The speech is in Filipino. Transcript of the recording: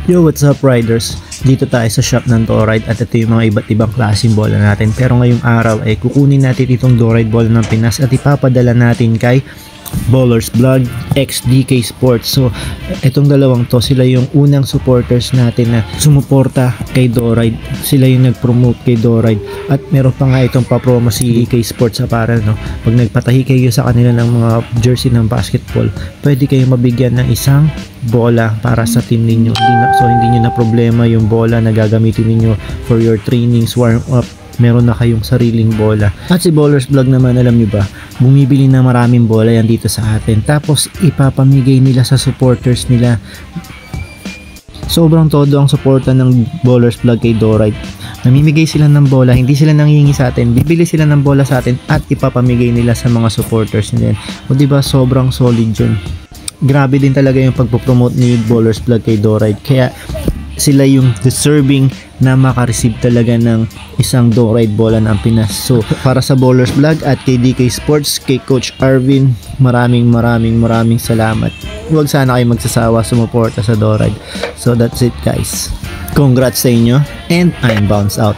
Yo, what's up riders? Dito tayo sa shop ng Doride at ito yung mga iba't ibang klaseng bola natin. Pero ngayong araw ay kukunin natin itong Doride bola ng Pinas at ipapadala natin kay Ballers Vlog x DK Sports. So itong dalawang to, sila yung unang supporters natin na sumuporta kay Doride. Sila yung nag-promote kay Doride at meron pa nga itong pa-promo si DK Sports Apparel, no? Pag nagpatahi kayo sa kanila ng mga jersey ng basketball, pwede kayo mabigyan ng isang bola para sa team ninyo. Hindi nyo na problema yung bola na gagamitin ninyo for your trainings, warm up. Meron na kayong sariling bola. At si Ballers Vlog naman, alam nyo ba, bumibili na maraming bola yan dito sa atin, tapos ipapamigay nila sa supporters nila. Sobrang todo ang suporta ng Ballers Vlog kay Doride. Namimigay sila ng bola, hindi sila nanghihingi sa atin, bibili sila ng bola sa atin at ipapamigay nila sa mga supporters nila. O diba, sobrang solid yun. Grabe din talaga yung pagpopromote ni Ballers Vlog kay Doride, kaya sila yung deserving na makareceive talaga ng isang Doride bola ng Pinas. So para sa Ballers Vlog at kay DK Sports, kay Coach Arvin, maraming salamat. Huwag sana kayo magsasawa sumuporta sa Doride. So that's it guys. Congrats sa inyo and I'm bounce out.